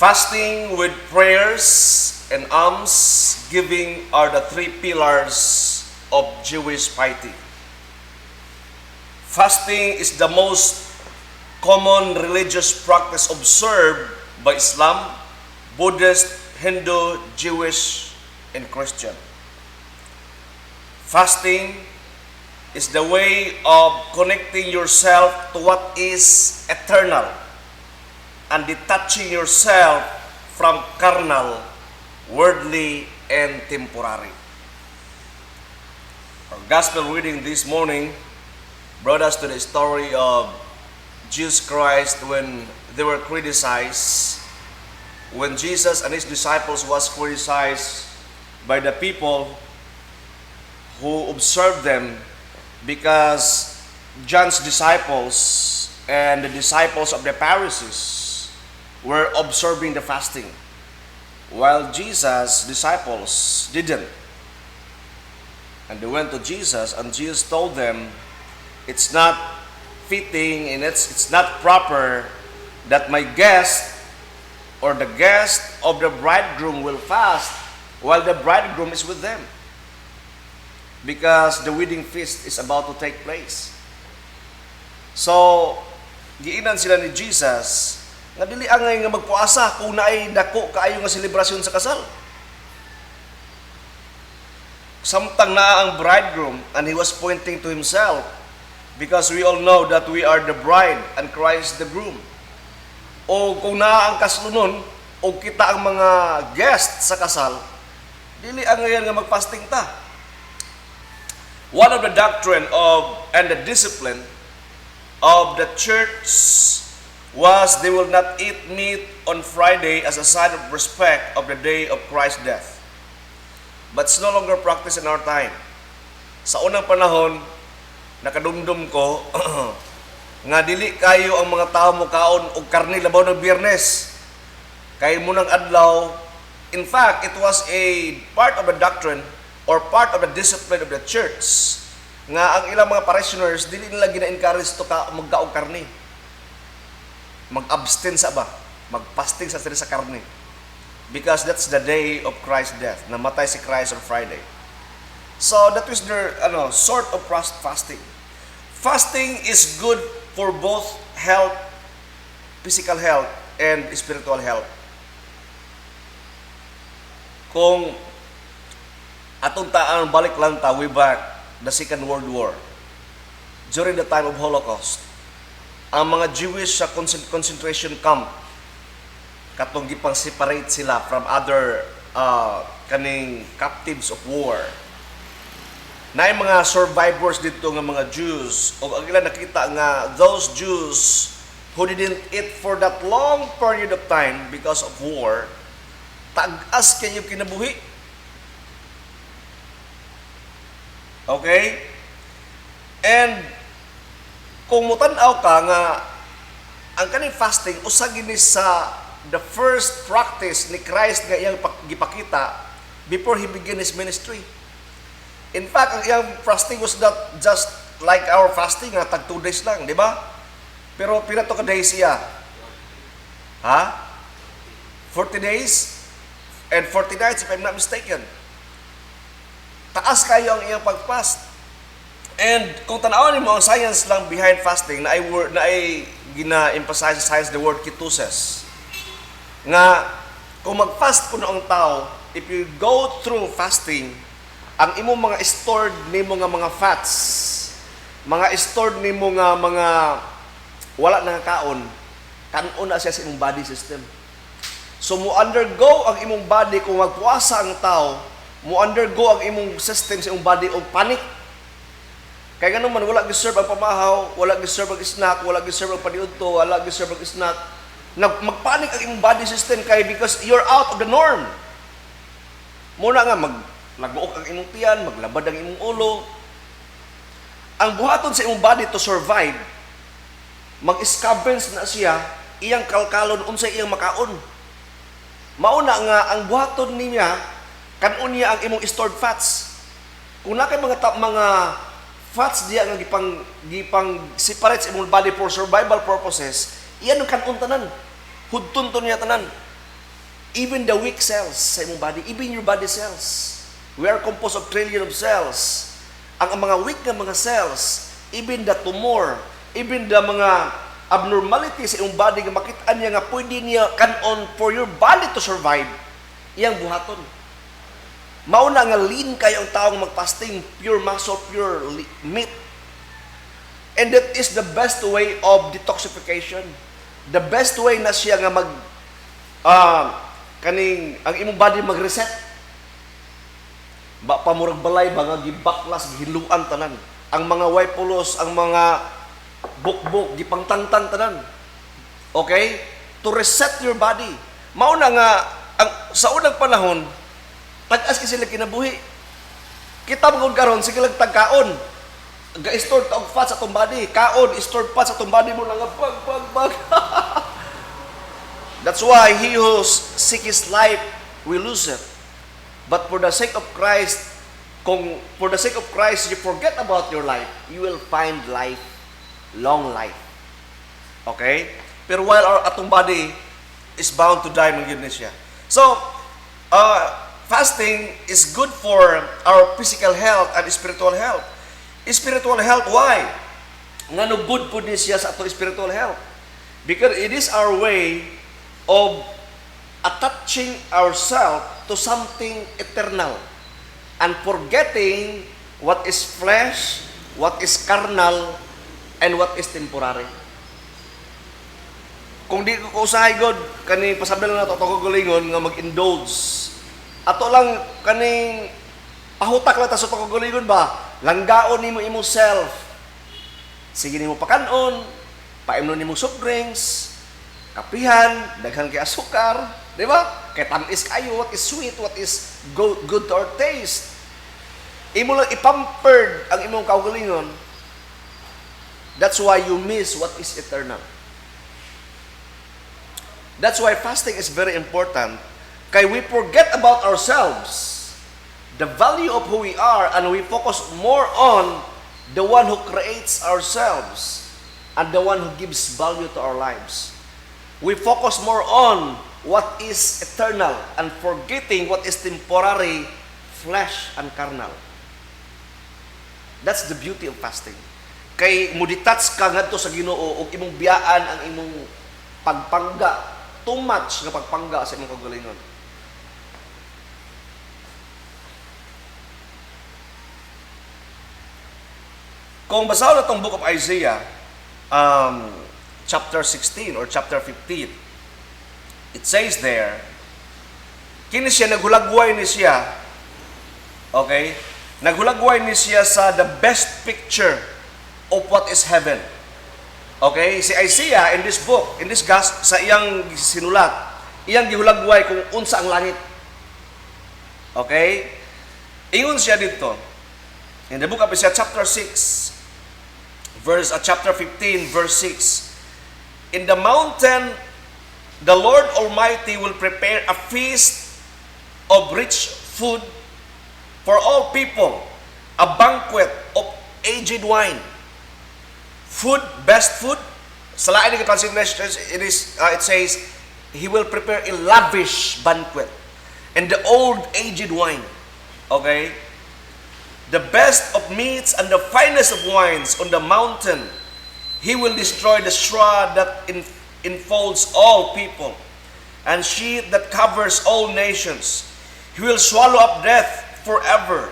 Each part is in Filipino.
Fasting with prayers and alms giving are the three pillars of Jewish piety. Fasting is the most common religious practice observed by Islam, Buddhist, Hindu, Jewish, and Christian. Fasting is the way of connecting yourself to what is eternal and detaching yourself from carnal, worldly, and temporary. Our gospel reading this morning brought us to the story of Jesus Christ when they were criticized, when Jesus and his disciples was criticized by the people who observed them, because John's disciples and the disciples of the Pharisees were observing the fasting, while Jesus' disciples didn't. And they went to Jesus, and Jesus told them, it's not fitting and it's not proper that my guest or the guest of the bridegroom will fast while the bridegroom is with them, because the wedding feast is about to take place. So, giinan sila ni Jesus nga dili angay nga magpuasa kung naay dako kaayo nga selebrasyon sa kasal. Samtang naa ang bridegroom, and he was pointing to himself, because we all know that we are the bride and Christ the groom. O kung naa ang kaslunon o kita ang mga guest sa kasal, dili angay nga magfasting ta. One of the doctrine of and the discipline of the church was they will not eat meat on Friday as a sign of respect of the day of Christ's death. But it's no longer practiced in our time. Sa unang panahon, nakadumdum ko nga dili kayo ang mga tao mo kaon og karne labaw ng Biyernes. Kay munang adlaw, in fact, it was a part of the doctrine or part of the discipline of the church nga ang ilang mga parishioners dili nila gina-encourage to ka magkaog karne. Mag-abstain sa ba? Mag-fasting sa karne. Because that's the day of Christ's death. Namatay si Christ on Friday. So that was their sort of fasting. Fasting is good for both health, physical health, and spiritual health. Kung atong taan balik lang ta way back the Second World War, during the time of Holocaust, ang mga Jewish sa concentration camp katong gipang separate sila from other kaning captives of war. Naay mga survivors dito nga mga Jews, o ang ilan nakita nga those Jews who didn't eat for that long period of time because of war, tag-as kayo kinabuhi. Okay? And kung mutan-aw ka nga ang kaning fasting usa gini sa the first practice ni Christ nga iyang gipakita before he began his ministry. In fact, ang iyang fasting was not just like our fasting nga tag 2 days lang, di ba? Pero pila to ka days siya? 40 days and 40 nights if I'm not mistaken. Taas kayo ang iyang pag-fast. And kung tanawan mo ang science lang behind fasting, na ay gina-emphasize sa science the word ketosis. Nga, kung mag-fast po ang tao, if you go through fasting, ang imong mga stored nimo nga mga fats, mga stored nimo nga mga wala nang kaon, kanon na siya sa imong body system. So mo undergo ang imong body kung magpuasa ang tao, mo undergo ang imong system sa imong body og panic. Kaya ganun man, wala giserve ang pamahaw, wala giserve ang snack, wala giserve ang paniudto, wala giserve ang snack. Magpanik ang imong body system kaya because you're out of the norm. Muna nga, maglagook ang imong tiyan, maglabad ang imong ulo. Ang buhaton sa imong body to survive, mag-scavenge na siya, iyang kalkalon, unsay iyang makaon. Mauna nga, ang buhaton niya, kanon niya ang imong stored fats. Kung na kay mga fats diya nga gipang separate sa imong body for survival purposes, iyan ang kanon tanan. Hudton to niya tanan. Even the weak cells sa imong body, even your body cells. We are composed of trillion of cells. Ang mga weak nga mga cells, even the tumor, even the mga abnormalities sa imong body nga makita niya nga pwede niya kanon for your body to survive, iyang buhaton. Mauna nga lean kayo ang taong magfasting, pure muscle, pure meat. And that is the best way of detoxification. The best way na siya nga ang imong body mag-reset. Ba pamurag balay, mga gibaklas, gihiluan tanan. Ang mga waipulos, ang mga bukbok, gipangtangtang tanan. Okay? To reset your body. Mauna nga, sa unang panahon, tag-as kasi sila kinabuhi. Kita mga karon sige lang tagkaon. Ga-store ta og fat sa atong body. Kaon, store fat sa atong body mo nga bag. That's why he who seek his life will lose it. But for the sake of Christ, kung for the sake of Christ you forget about your life, you will find life, long life. Okay? Pero while our atong body is bound to die, magyud ni siya. So, fasting is good for our physical health and spiritual health. Spiritual health, why? Ngano good po ni siya sa atong spiritual health? Because it is our way of attaching ourselves to something eternal and forgetting what is flesh, what is carnal, and what is temporary. Kung di ko usahay God, kani pasabel na ito gulingon nga mag-indulge. Ato lang kaning pahutak lang ta sa gulingon ba? Langgaon nimo imong self. Sige nimo pakanon, paimnon nimo soft drinks, kapihan, daghan kay asukar, di ba? Kay tamis kayo, what is sweet, what is good to our taste. Imo lang ipampered ang imong kaugalingon. That's why you miss what is eternal. That's why fasting is very important. Kay we forget about ourselves, the value of who we are, and we focus more on the one who creates ourselves and the one who gives value to our lives. We focus more on what is eternal and forgetting what is temporary, flesh and carnal. That's the beauty of fasting. Kay muditouch ka ngadto sa Ginoo ug imong biyaan ang imong pagpangga, too much nga pagpangga sa imong kagalingon. Kung basahin na itong book of Isaiah, chapter 16 or chapter 15, it says there, kini siya, naghulagway ni siya, okay? Naghulagway ni siya sa the best picture of what is heaven. Okay? Si Isaiah, in this book, sa iyang sinulat, iyang gihulagway kung unsa ang langit. Okay? Ingon siya dito, in the book of Isaiah, chapter 6, chapter 15, verse 6. In the mountain, the Lord Almighty will prepare a feast of rich food for all people, a banquet of aged wine. Food, best food. Sa lain ng translation, it says, He will prepare a lavish banquet and the old aged wine. Okay? The best of meats and the finest of wines on the mountain. He will destroy the shroud that enfolds all people and sheet that covers all nations. He will swallow up death forever.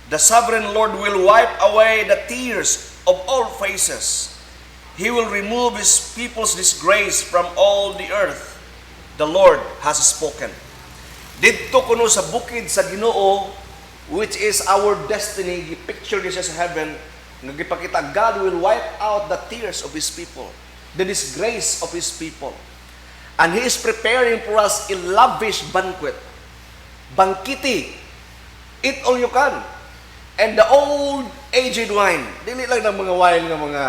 The sovereign Lord will wipe away the tears of all faces. He will remove his people's disgrace from all the earth. The Lord has spoken. Dito kuno sa bukid sa Ginoo, which is our destiny, picture niya sa heaven, nagipakita, God will wipe out the tears of His people, the disgrace of His people. And He is preparing for us a lavish banquet. Bangkiti. Eat all you can. And the old aged wine. Dili lang ng mga wine ng mga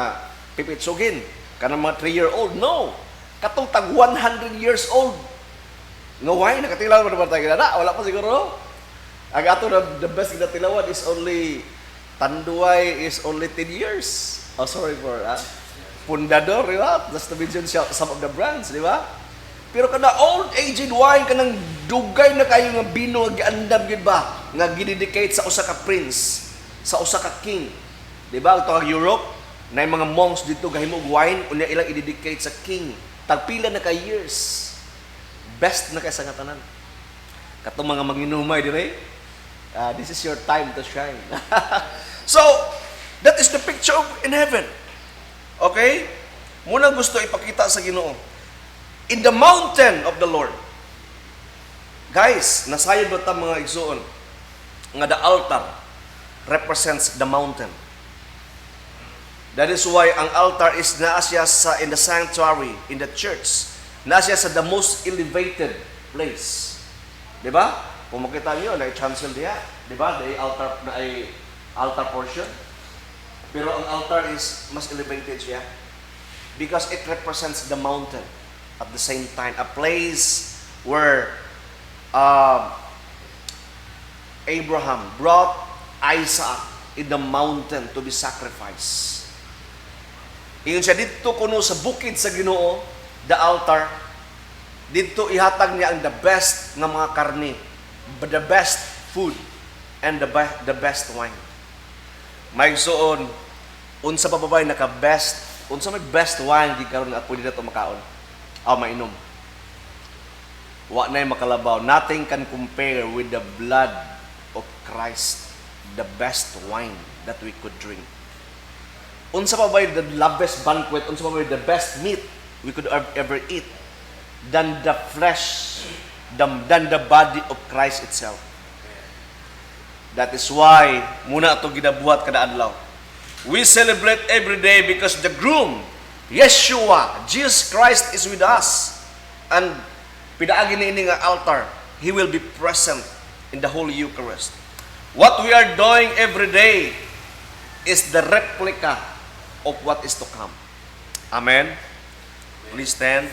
pipitsugin. Kanang mga 3-year-old. No. Katong tag 100 years old. Nga wine, nakatilaw mo naman tayo. Wala pa siguro, no? Ang ato na the best na tilawan is only Tanduay is only 10 years. Oh, sorry for Fundador, di ba? Just to mention some of the brands, di ba? Pero kada old aged wine kanang dugay na kayo nga bino nga giandam gid ba nga gidedicate sa usa ka prince, sa usa ka king. Di ba? Ito ang Europe, na yung mga monks dito gahimog wine, unya ilang i-dedicate sa king. Tagpila na ka years. Best na kay sa nga tanan. Katong mga manginumay dire, this is your time to shine. So, that is the picture of in heaven. Okay? Muna gusto ipakita sa Ginoo. In the mountain of the Lord. Guys, nasayod ba ta mga igsoon nga the altar represents the mountain. That is why ang altar is naa siya sa in the sanctuary, in the church. Naa siya sa the most elevated place. Di ba? Kung makita niyo na chancel diya, di ba? The altar na ay altar portion. Pero ang altar is mas elevated siya because it represents the mountain at the same time, a place where Abraham brought Isaac in the mountain to be sacrificed. Ingon siya dito kuno sa bukid sa Ginoo, the altar. Dito ihatag niya ang the best nga mga karne, the best food, and the best wine. May suon, unsa pa babay naka-best, unsa may best wine di karon nga pwede na to makaon. Mainom. Wa na'y makalabaw. Nothing can compare with the blood of Christ, the best wine that we could drink. Unsa pa ba the best banquet, unsa pa ba the best meat we could ever eat than the flesh, than the body of Christ itself. That is why muna ato ginabuhat kada adlaw. We celebrate every day because the groom, Yeshua, Jesus Christ is with us. And pidaagi ni nga altar, He will be present in the Holy Eucharist. What we are doing every day is the replica of what is to come. Amen. Please stand.